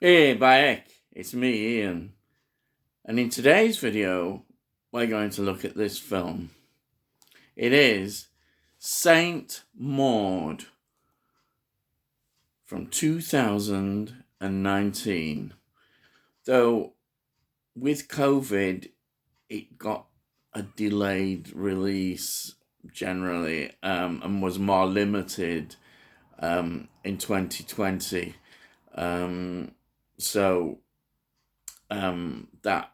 Hey, Bayek, it's me, Ian. And in today's video, we're going to look at this film. It is Saint Maud from 2019. Though with COVID, it got a delayed release generally and was more limited in 2020. That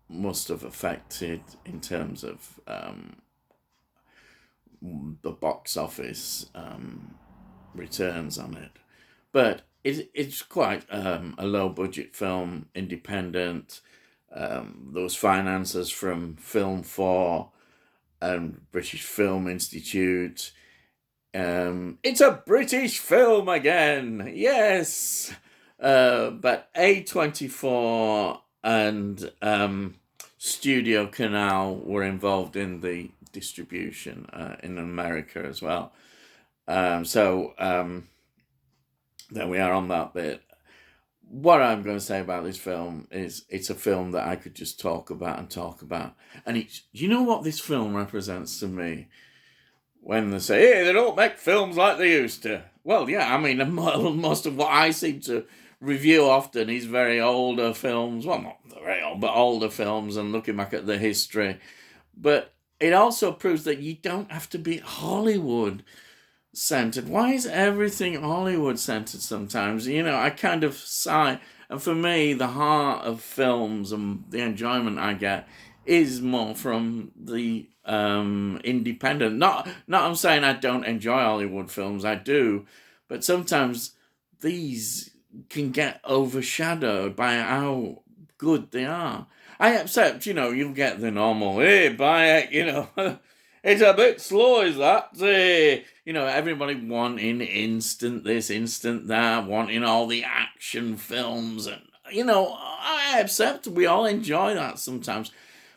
must have affected in terms of the box office returns on it. But it's quite a low budget film, independent. There was finances from Film 4 and British Film Institute. It's a British film again, yes. But A24 and Studio Canal were involved in the distribution in America as well. There we are on that bit. What I'm going to say about this film is it's a film that I could just talk about and talk about. And you know what this film represents to me? When they say, hey, they don't make films like they used to. Well, yeah, I mean, most of what I seem to review often is very older films. Well, not very old, but older films and looking back at the history. But it also proves that you don't have to be Hollywood centered. Why is everything Hollywood centered sometimes? I kind of sigh. And for me, the heart of films and the enjoyment I get is more from the independent. Not I'm saying I don't enjoy Hollywood films, I do, but sometimes these can get overshadowed by how good they are. I accept, you'll get the normal, hey, buy it, it's a bit slow, is that? Everybody wanting instant this, instant that, wanting all the action films. And, I accept we all enjoy that sometimes.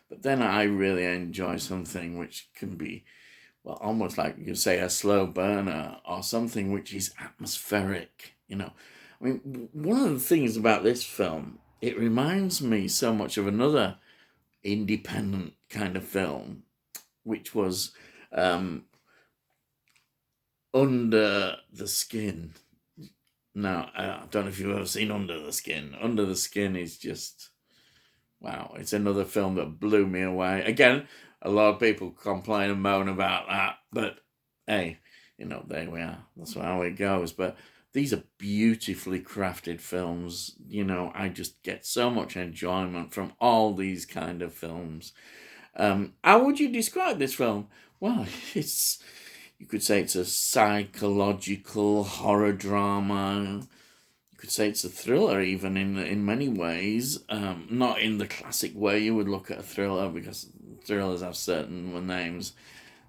But then I really enjoy something which can be, well, almost like you say a slow burner or something which is atmospheric. I mean, one of the things about this film, it reminds me so much of another independent kind of film, which was Under the Skin. Now, I don't know if you've ever seen Under the Skin. Under the Skin is just, wow, it's another film that blew me away. Again, a lot of people complain and moan about that, but hey, there we are. That's how it goes. But these are beautifully crafted films. I just get so much enjoyment from all these kind of films. How would you describe this film? Well, you could say it's a psychological horror drama. You could say it's a thriller, even in many ways. Not in the classic way you would look at a thriller, because thrillers have certain names.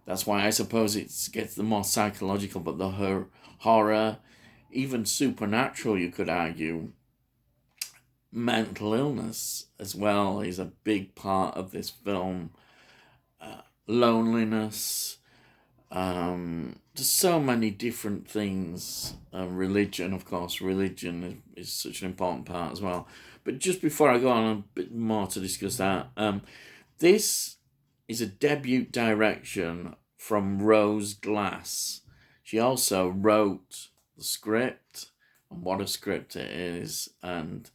That's why I suppose it gets the more psychological, but the horror, even supernatural, you could argue. Mental illness as well is a big part of this film. Loneliness. There's so many different things. Religion, of course, religion is such an important part as well. But just before I go on a bit more to discuss that, this is a debut direction from Rose Glass. She also wrote the script, and what a script it is, and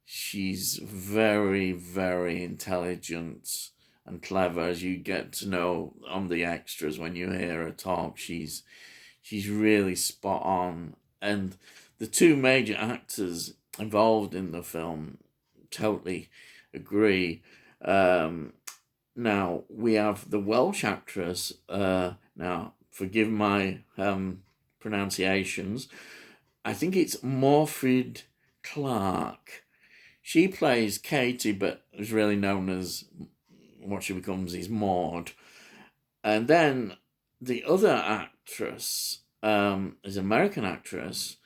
she's very, very intelligent and clever, as you get to know on the extras when you hear her talk. She's really spot on, and the two major actors involved in the film totally agree. Now we have the Welsh actress. Now forgive my pronunciations. I think it's Morfydd Clark. She plays Katie, but is really known as what she becomes is Maud. And then the other actress is an American actress,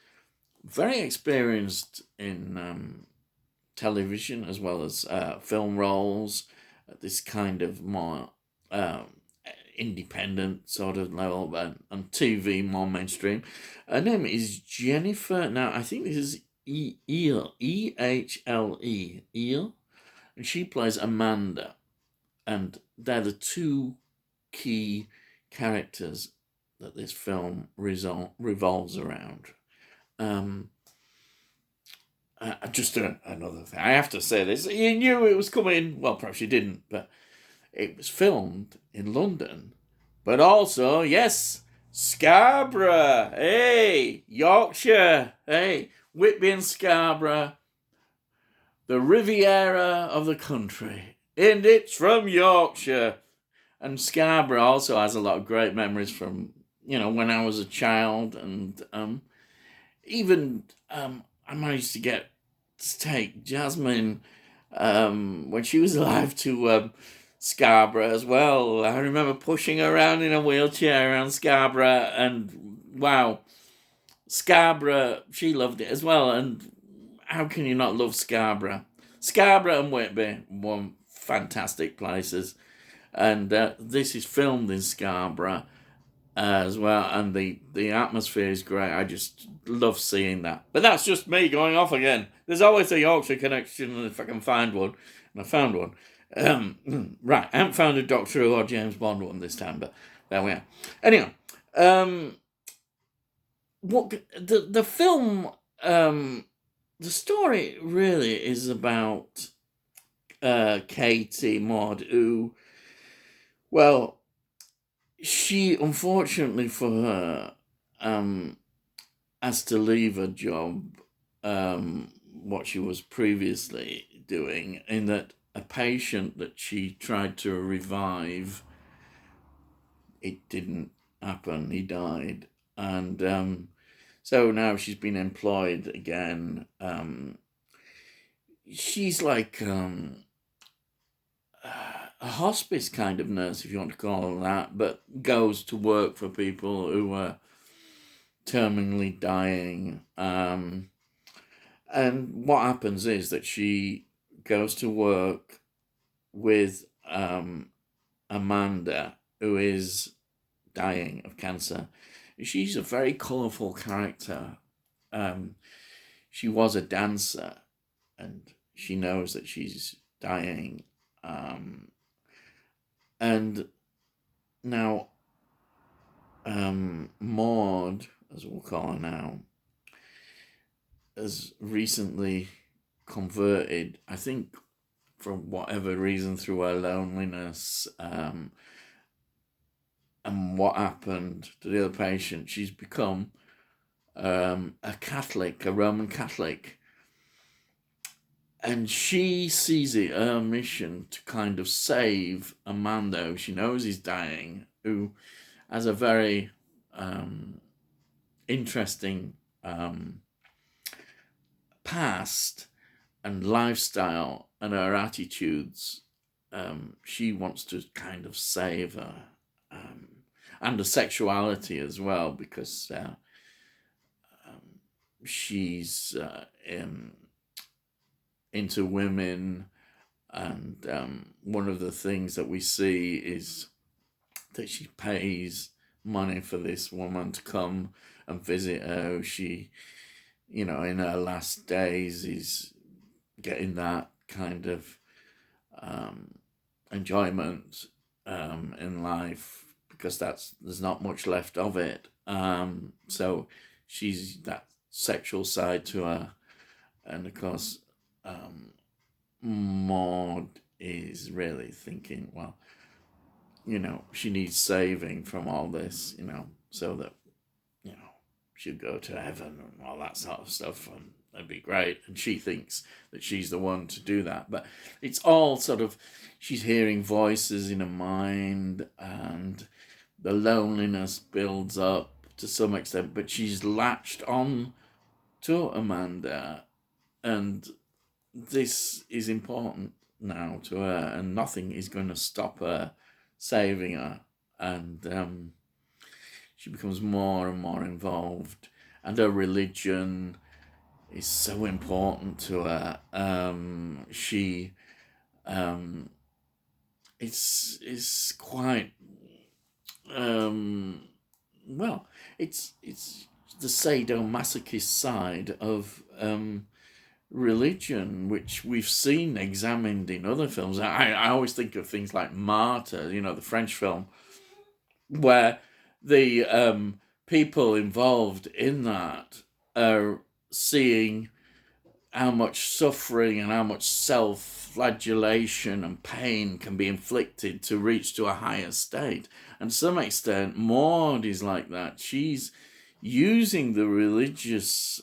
very experienced in television as well as film roles at this kind of more independent sort of level, and TV more mainstream. Her name is Jennifer. Now, I think this is Ehle, Eel, and she plays Amanda, and they're the two key characters that this film revolves around. Um, another thing, I have to say this. You knew it was coming. Well, perhaps you didn't, but it was filmed in London, but also, yes, Scarborough. Hey, Yorkshire. Hey, Whitby and Scarborough, the Riviera of the country. And it's from Yorkshire. And Scarborough also has a lot of great memories from, when I was a child. And even I managed to take Jasmine when she was alive to Scarborough as well. I remember pushing her around in a wheelchair around Scarborough, and wow, Scarborough, she loved it as well. And how can you not love Scarborough? Scarborough and Whitby were fantastic places, and this is filmed in Scarborough as well, and the atmosphere is great. I just love seeing that. But that's just me going off again. There's always a Yorkshire connection if I can find one, and I found one. Right, I haven't found a Doctor Who or James Bond one this time, but there we are. Anyway, what the film, the story really is about Katie Maud, who, well, she, unfortunately for her, has to leave a job, what she was previously doing, in that a patient that she tried to revive, it didn't happen, he died. And so now she's been employed again. She's like a hospice kind of nurse, if you want to call her that, but goes to work for people who are terminally dying. And what happens is that she goes to work with Amanda, who is dying of cancer. She's a very colourful character. She was a dancer, and she knows that she's dying. And now, Maud, as we'll call her now, has recently converted, I think, for whatever reason, through her loneliness, and what happened to the other patient. She's become a Catholic, a Roman Catholic. And she sees it her mission to kind of save Amanda, who she knows is dying, who has a very interesting past and lifestyle, and her attitudes. She wants to kind of save her, and her sexuality as well, because she's into women, and one of the things that we see is that she pays money for this woman to come and visit her. She, in her last days, is getting that kind of enjoyment in life, because there's not much left of it. So she's that sexual side to her, and of course, Maud is really thinking, well, she needs saving from all this, so that, she'll go to heaven and all that sort of stuff, and that'd be great. And she thinks that she's the one to do that. But it's all sort of, she's hearing voices in her mind, and the loneliness builds up to some extent, but she's latched on to Amanda, and this is important now to her, and nothing is going to stop her saving her. And she becomes more and more involved, and her religion is so important to her. She it's quite well, it's the sadomasochist side of religion, which we've seen examined in other films. I always think of things like Martyr, the French film, where the people involved in that are seeing how much suffering and how much self-flagellation and pain can be inflicted to reach to a higher state. And to some extent, Maud is like that. She's using the religious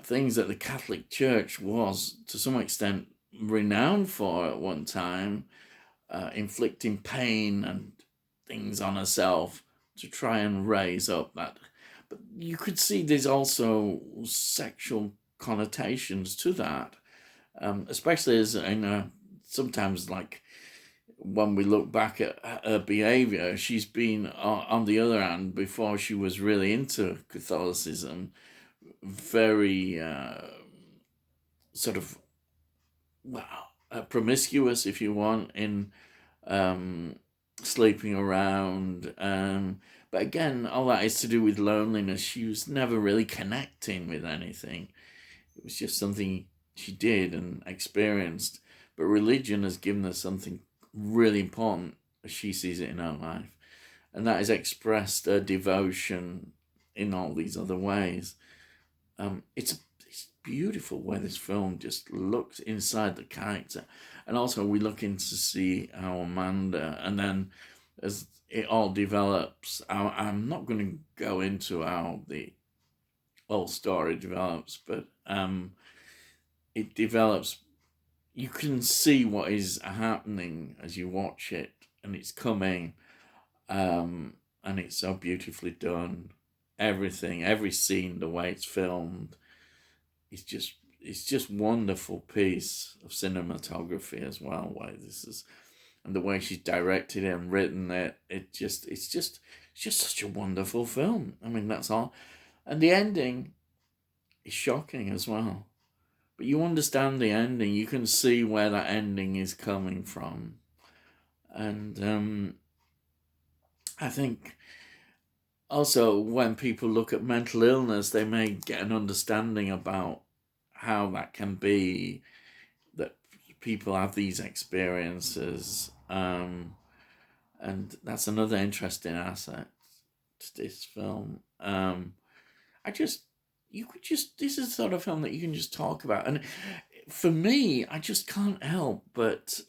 things that the Catholic Church was, to some extent, renowned for at one time, inflicting pain and things on herself to try and raise up that. But you could see there's also sexual connotations to that, especially as sometimes, like, when we look back at her behavior, she's been, on the other hand, before she was really into Catholicism, very sort of, well, promiscuous, if you want, in sleeping around. But again, all that is to do with loneliness. She was never really connecting with anything. It was just something she did and experienced. But religion has given her something really important as she sees it in her life. And that is expressed her devotion in all these other ways. It's beautiful where this film just looks inside the character. And also we look in to see how Amanda, and then as it all develops, I'm not going to go into how the whole story develops, but it develops. You can see what is happening as you watch it, and it's coming, and it's so beautifully done. Everything, every scene, the way it's filmed, it's just wonderful piece of cinematography as well. And the way she's directed it and written it, it's just such a wonderful film. I mean, that's all. And the ending is shocking as well. But you understand the ending. You can see where that ending is coming from. And I think also when people look at mental illness, they may get an understanding about how that can be, that people have these experiences. And that's another interesting aspect to this film. This is the sort of film that you can just talk about. And for me, I just can't help but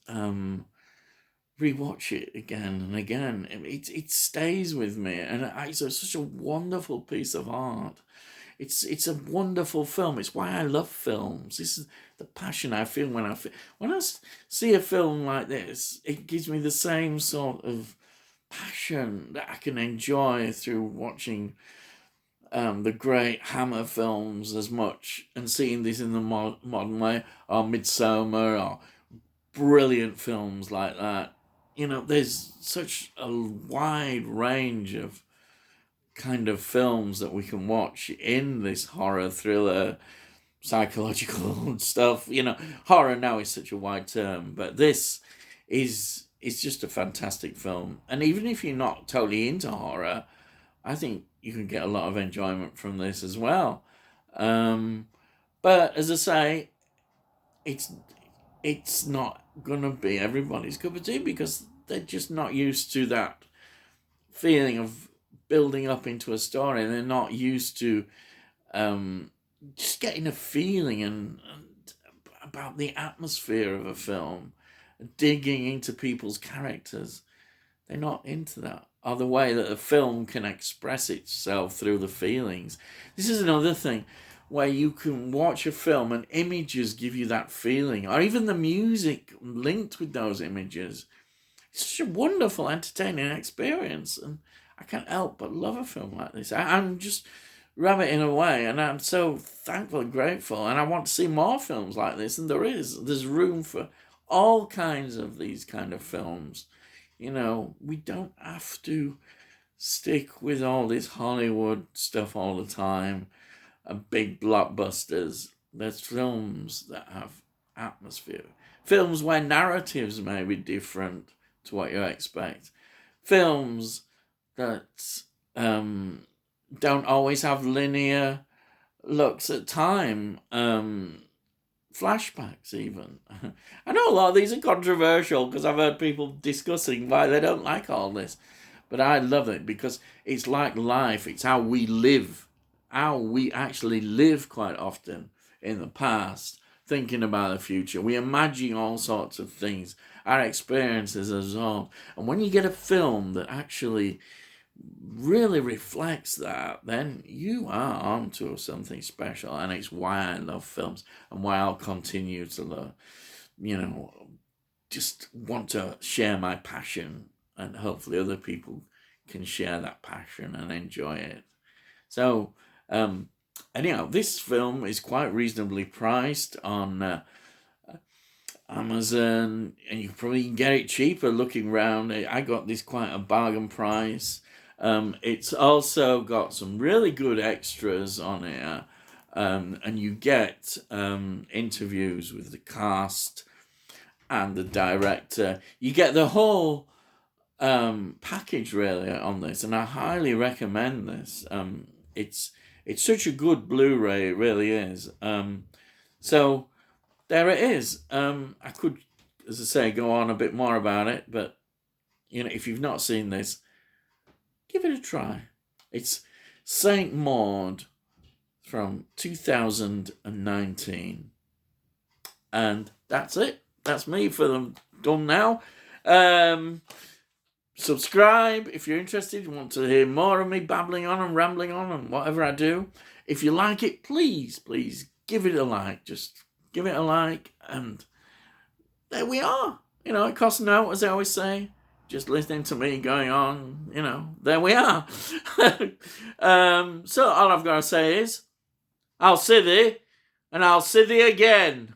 rewatch it again and again. It stays with me, and it's such a wonderful piece of art. It's a wonderful film. It's why I love films. This is the passion I feel when I see a film like this. It gives me the same sort of passion that I can enjoy through watching the great Hammer films as much, and seeing this in the modern way, or Midsommar, or brilliant films like that. There's such a wide range of kind of films that we can watch in this horror, thriller, psychological stuff. Horror now is such a wide term, but this is just a fantastic film. And even if you're not totally into horror, I think you can get a lot of enjoyment from this as well. But as I say, it's not gonna be everybody's cup of tea, because they're just not used to that feeling of building up into a story, and they're not used to just getting a feeling and about the atmosphere of a film, digging into people's characters. They're not into that, or the way that a film can express itself through the feelings. This is another thing where you can watch a film and images give you that feeling, or even the music linked with those images. It's such a wonderful, entertaining experience, and I can't help but love a film like this. I'm just rabbiting away, and I'm so thankful and grateful, and I want to see more films like this, and there's room for all kinds of these kind of films. We don't have to stick with all this Hollywood stuff all the time and big blockbusters. There's films that have atmosphere. Films where narratives may be different to what you expect. Films that don't always have linear looks at time. Flashbacks, even. I know a lot of these are controversial because I've heard people discussing why they don't like all this. But I love it because it's like life. It's how we live, how we actually live quite often in the past, thinking about the future. We imagine all sorts of things, our experiences as well. And when you get a film that actually really reflects that, then you are onto something special. And it's why I love films and why I'll continue to love, just want to share my passion, and hopefully other people can share that passion and enjoy it. So, anyhow, this film is quite reasonably priced on Amazon, and you probably can get it cheaper looking around. I got this quite a bargain price. It's also got some really good extras on it, and you get interviews with the cast and the director. You get the whole package really on this, and I highly recommend this. It's such a good Blu-ray, it really is. So there it is. I could, as I say, go on a bit more about it, but if you've not seen this, give it a try. It's Saint Maud from 2019, and that's it. That's me for them done now. Subscribe if you're interested. You want to hear more of me babbling on and rambling on and whatever I do. If you like it, please give it a like. Just give it a like, and there we are. It costs no, as I always say. Just listening to me going on, there we are. So all I've got to say is, I'll see thee, and I'll see thee again.